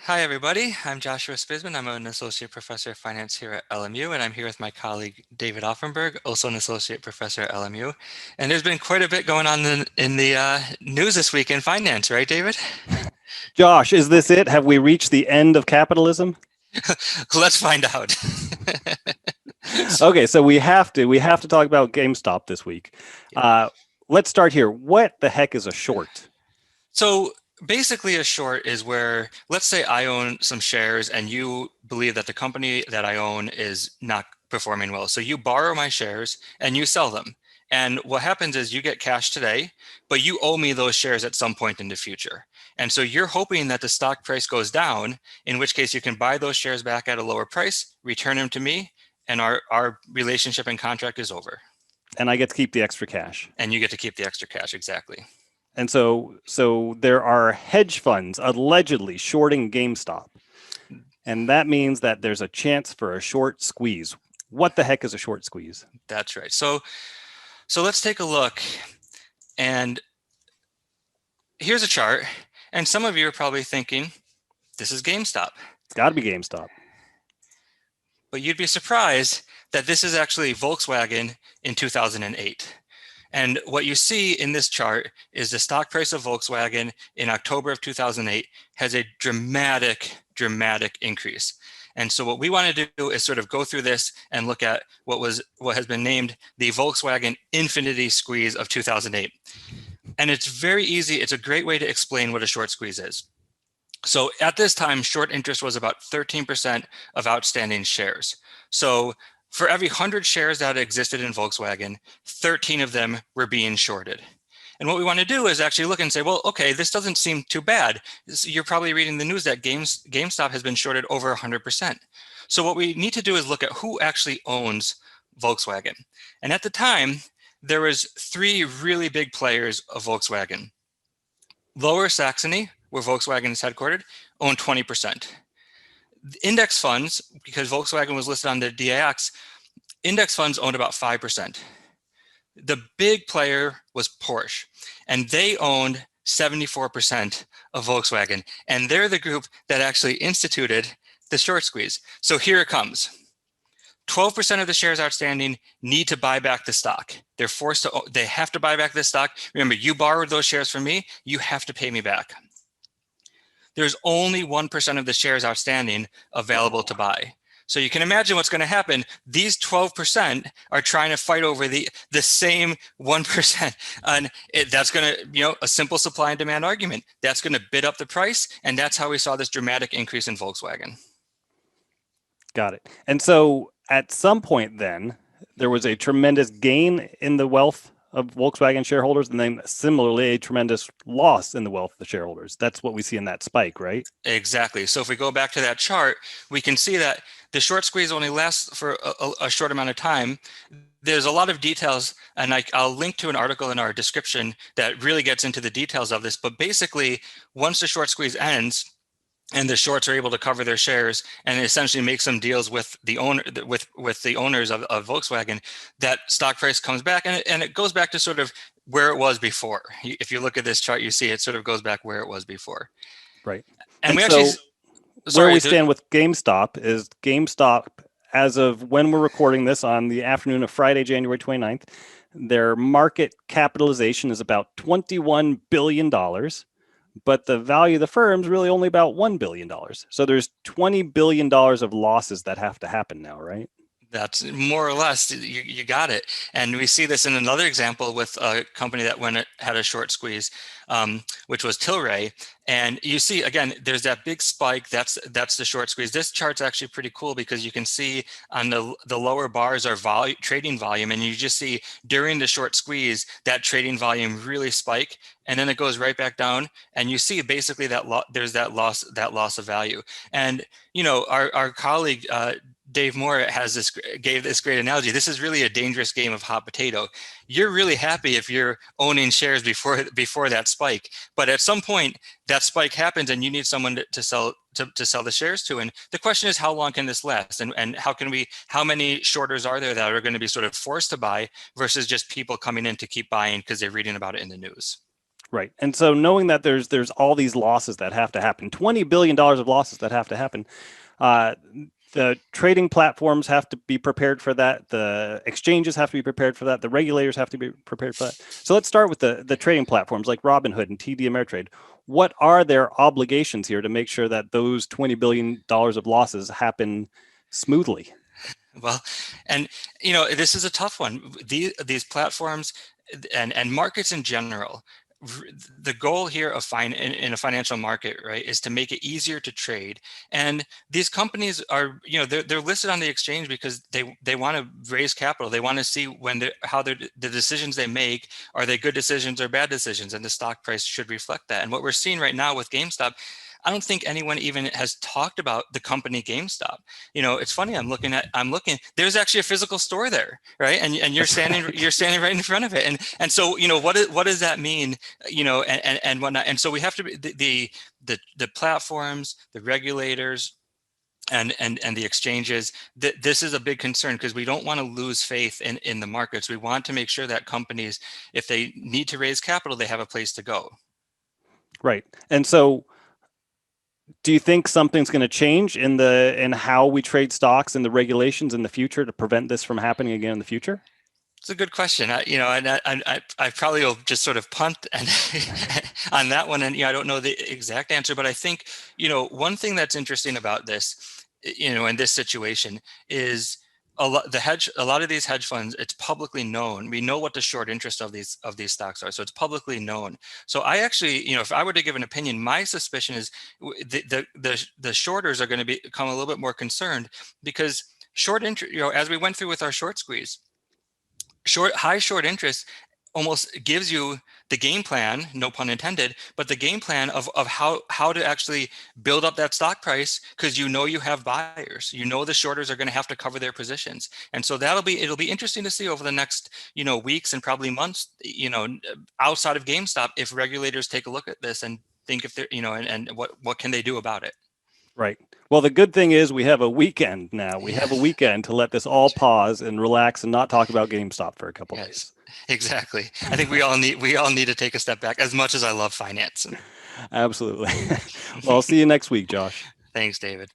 Hi, everybody. I'm Joshua Spisman. I'm an associate professor of finance here at LMU, and I'm here with my colleague David Offenberg, also an associate professor at LMU. And there's been quite a bit going on in the news this week in finance, right, David? Josh, is this it? Have we reached the end of capitalism? Let's find out. Okay, so we have to talk about GameStop this week. Uh, let's start here. What the heck is a short? So basically, a short is where, let's say I own some shares and you believe that the company that I own is not performing well. So you borrow my shares and you sell them. And what happens is you get cash today, but you owe me those shares at some point in the future. And so you're hoping that the stock price goes down, in which case you can buy those shares back at a lower price, return them to me, and our relationship and contract is over. And I get to keep the extra cash. And you get to keep the extra cash, exactly. And so there are hedge funds allegedly shorting GameStop. And that means that there's a chance for a short squeeze. What the heck is a short squeeze? That's right. So let's take a look. And here's a chart. And some of you are probably thinking, this is GameStop. It's got to be GameStop. But you'd be surprised that this is actually Volkswagen in 2008. And what you see in this chart is the stock price of Volkswagen in October of 2008 has a dramatic increase. And so what we want to do is sort of go through this and look at what has been named the Volkswagen infinity squeeze of 2008. And it's very easy. It's a great way to explain what a short squeeze is. So at this time, short interest was about 13% of outstanding shares. So for every 100 shares that existed in Volkswagen, 13 of them were being shorted. And what we want to do is actually look and say, well, okay, this doesn't seem too bad. You're probably reading the news that GameStop has been shorted over 100%. So what we need to do is look at who actually owns Volkswagen. And at the time, there was three really big players of Volkswagen. Lower Saxony, where Volkswagen is headquartered, owned 20%. Index funds, because Volkswagen was listed on the DAX, index funds owned about 5%. The big player was Porsche, and they owned 74% of Volkswagen. And they're the group that actually instituted the short squeeze. So here it comes. 12% of the shares outstanding need to buy back the stock. They have to buy back this stock. Remember, you borrowed those shares from me, you have to pay me back. There's only 1% of the shares outstanding available to buy. So you can imagine what's going to happen. These 12% are trying to fight over the same 1%. And that's going to, a simple supply and demand argument. That's going to bid up the price. And that's how we saw this dramatic increase in Volkswagen. Got it. And so at some point then, there was a tremendous gain in the wealth of Volkswagen shareholders, and then similarly a tremendous loss in the wealth of the shareholders. That's what we see in that spike, right? Exactly. So if we go back to that chart, we can see that the short squeeze only lasts for a short amount of time. There's a lot of details, and I'll link to an article in our description that really gets into the details of this. But basically, once the short squeeze ends, and the shorts are able to cover their shares and essentially make some deals with the owner with the owners of Volkswagen, that stock price comes back and it goes back to sort of where it was before. If you look at this chart, you see it sort of goes back where it was before. Right. And we so actually, where sorry, we stand with GameStop is GameStop, as of when we're recording this on the afternoon of Friday, January 29th, their market capitalization is about $21 billion. But the value of the firm's really only about $1 billion. So there's $20 billion of losses that have to happen now, right? That's more or less, you got it. And we see this in another example with a company that had a short squeeze, which was Tilray. And you see, again, there's that big spike. That's the short squeeze. This chart's actually pretty cool because you can see on the lower bars are trading volume. And you just see during the short squeeze, that trading volume really spike. And then it goes right back down. And you see basically that there's that loss of value. And, our colleague, Dave Moore gave this great analogy. This is really a dangerous game of hot potato. You're really happy if you're owning shares before that spike, but at some point that spike happens and you need someone to sell the shares to. And the question is, how long can this last? And how many shorters are there that are going to be sort of forced to buy versus just people coming in to keep buying because they're reading about it in the news? Right. And so knowing that there's all these losses that have to happen, $20 billion of losses that have to happen, uh, the trading platforms have to be prepared for that. The exchanges have to be prepared for that. The regulators have to be prepared for that. So let's start with the trading platforms like Robinhood and TD Ameritrade. What are their obligations here to make sure that those $20 billion of losses happen smoothly? Well, and this is a tough one. These platforms and markets in general, the goal here of in a financial market, right, is to make it easier to trade. And these companies are, they're listed on the exchange because they want to raise capital. They want to see how the decisions they make, are they good decisions or bad decisions, and the stock price should reflect that. And what we're seeing right now with GameStop, I don't think anyone even has talked about the company GameStop. It's funny. I'm looking. There's actually a physical store there, right? And That's you're right. standing right in front of it. And so what does that mean? And whatnot. And so we have to be the platforms, the regulators, and the exchanges. This is a big concern because we don't want to lose faith in the markets. We want to make sure that companies, if they need to raise capital, they have a place to go. Right. And so do you think something's going to change in how we trade stocks and the regulations in the future to prevent this from happening again in the future? It's a good question. I probably will just sort of punt and on that one. And I don't know the exact answer, but I think one thing that's interesting about this, in this situation, is a lot of these hedge funds. It's publicly known. We know what the short interest of these stocks are, so it's publicly known. So I actually, if I were to give an opinion, my suspicion is the shorters are going to become a little bit more concerned because short interest, as we went through with our short squeeze, high short interest almost gives you the game plan, no pun intended, but the game plan of how to actually build up that stock price, because you have buyers, the shorters are going to have to cover their positions. And so it'll be interesting to see over the next weeks and probably months, outside of GameStop, if regulators take a look at this and think if they're and what can they do about it. Right. Well, the good thing is we have a weekend now. We have a Yes. weekend to let this all pause and relax and not talk about GameStop for a couple of Yes, days. exactly. I think we all need to take a step back, as much as I love finance. Absolutely. Well, I'll see you next week, Josh. Thanks, David.